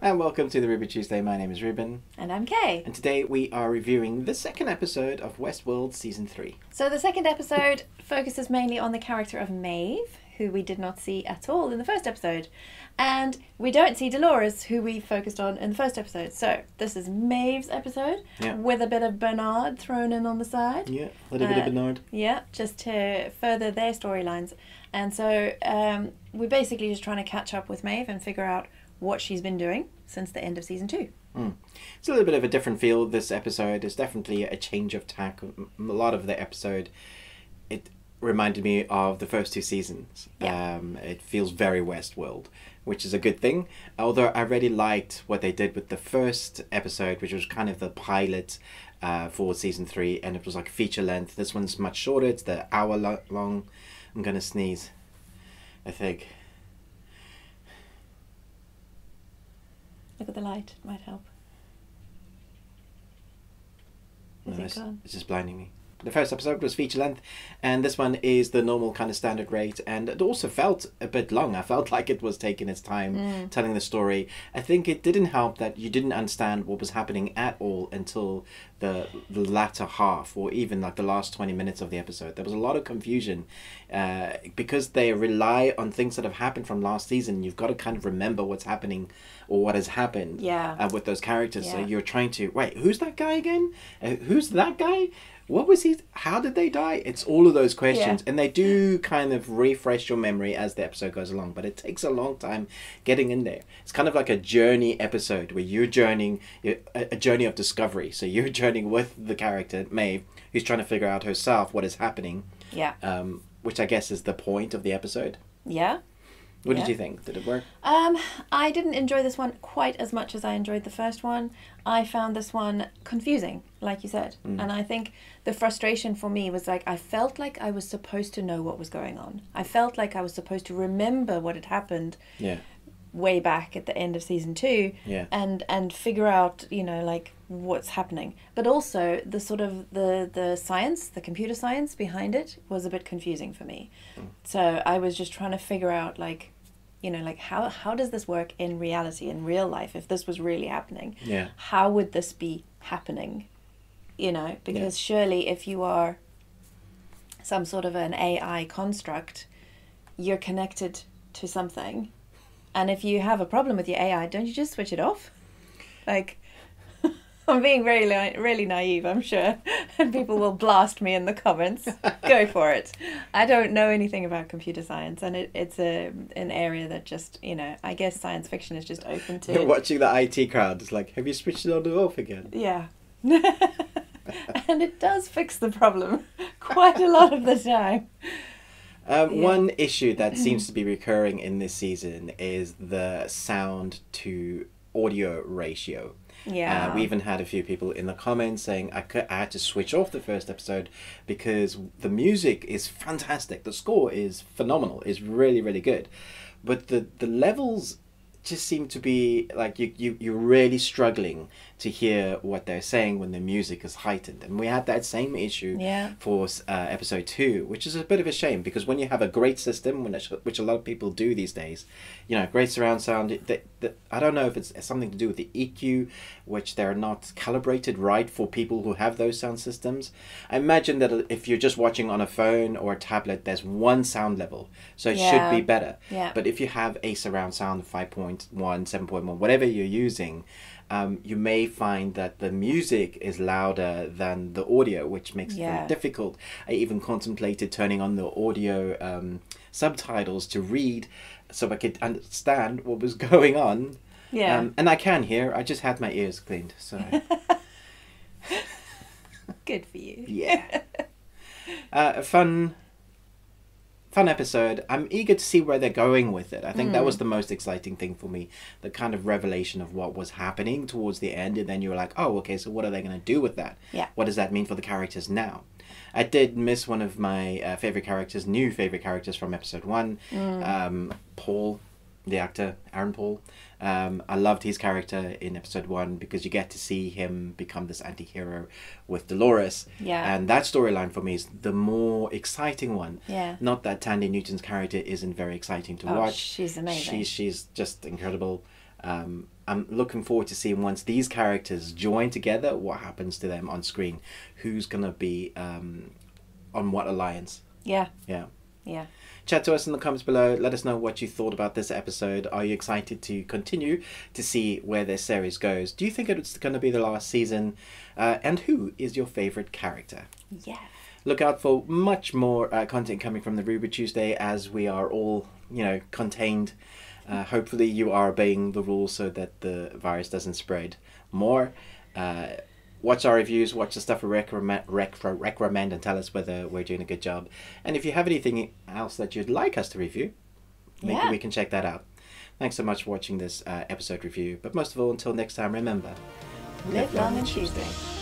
And welcome to the Ruby Tuesday. My name is Ruben. And I'm Kay. And today we are reviewing the second episode of Westworld Season 3. So the second episode focuses mainly on the character of Maeve, who we did not see at all in the first episode. And we don't see Dolores, who we focused on in the first episode. So this is Maeve's episode, with a bit of Bernard thrown in on the side. Yeah, a little bit of Bernard. Yeah, just to further their storylines. And so we're basically just trying to catch up with Maeve and figure out what she's been doing since the end of season 2. It's a little bit of a different feel this episode. It's definitely a change of tack. A lot of the episode, it reminded me of the first two seasons. It feels very Westworld, which is a good thing. Although I really liked what they did with the first episode, which was kind of the pilot for season 3, and it was like feature length. This one's much shorter. It's the hour long. I'm gonna sneeze, I think. Look at the light, it might help. No, it's just blinding me. The first episode was feature length, and this one is the normal kind of standard rate, and it also felt a bit long. I felt like it was taking its time telling the story. I think it didn't help that you didn't understand what was happening at all until the latter half, or even like the last 20 minutes of the episode. There was a lot of confusion because they rely on things that have happened from last season. You've got to kind of remember what's happening or what has happened with those characters. So you're trying to, wait, who's that guy again? Who's that guy? What was he? How did they die? It's all of those questions, and they do kind of refresh your memory as the episode goes along, but it takes a long time getting in there. It's kind of like a journey episode where you're journeying, a journey of discovery. So you're journeying with the character Maeve, who's trying to figure out herself what is happening. Which I guess is the point of the episode. What did you think? Did it work? I didn't enjoy this one quite as much as I enjoyed the first one. I found this one confusing, like you said. And I think the frustration for me was like, I felt like I was supposed to know what was going on. I felt like I was supposed to remember what had happened way back at the end of season 2 and figure out, you know, like what's happening. But also the sort of the science, the computer science behind it was a bit confusing for me. So I was just trying to figure out, like, you know, like how does this work in reality, in real life? If this was really happening, how would this be happening? You know, because surely if you are some sort of an AI construct, you're connected to something. And if you have a problem with your AI, don't you just switch it off? Like, I'm being really naive, I'm sure. And people will blast me in the comments. Go for it. I don't know anything about computer science, and it's an area that just, you know, I guess science fiction is just open to. You're watching the IT crowd. It's like, have you switched it on or off again? Yeah. And it does fix the problem quite a lot of the time. One issue that seems to be recurring in this season is the sound to audio ratio. We even had a few people in the comments saying I had to switch off the first episode because the music is fantastic. The score is phenomenal. It's really, really good. But the levels just seem to be like you're really struggling to hear what they're saying when the music is heightened. And we had that same issue for episode 2, which is a bit of a shame because when you have a great system, which a lot of people do these days, you know, great surround sound, I don't know if it's something to do with the EQ, which they're not calibrated right for people who have those sound systems. I imagine that if you're just watching on a phone or a tablet, there's one sound level, so it should be better. But if you have a surround sound 5.1, 7.1, whatever you're using, you may find that the music is louder than the audio, which makes it very difficult. I even contemplated turning on the audio subtitles to read so I could understand what was going on. And I can hear. I just had my ears cleaned, so good for you. A fun episode. I'm eager to see where they're going with it. I think that was the most exciting thing for me, the kind of revelation of what was happening towards the end, and then you were like, oh, okay, so what are they going to do with that? What does that mean for the characters now? I did miss one of my new favorite characters from episode 1, Paul, the actor, Aaron Paul. I loved his character in episode 1 because you get to see him become this anti-hero with Dolores. And that storyline for me is the more exciting one. Not that Tandy Newton's character isn't very exciting to watch. She's amazing. She's just incredible. I'm looking forward to seeing once these characters join together, what happens to them on screen. Who's going to be on what alliance. Yeah. Yeah. Yeah. Chat to us in the comments below. Let us know what you thought about this episode. Are you excited to continue to see where this series goes? Do you think it's going to be the last season? And who is your favourite character? Yeah. Look out for much more content coming from the Ruby Tuesday as we are all, contained. Hopefully you are obeying the rules so that the virus doesn't spread more. Watch our reviews, watch the stuff we recommend and tell us whether we're doing a good job. And if you have anything else that you'd like us to review, maybe we can check that out. Thanks so much for watching this episode review. But most of all, until next time, remember, live long and Tuesday.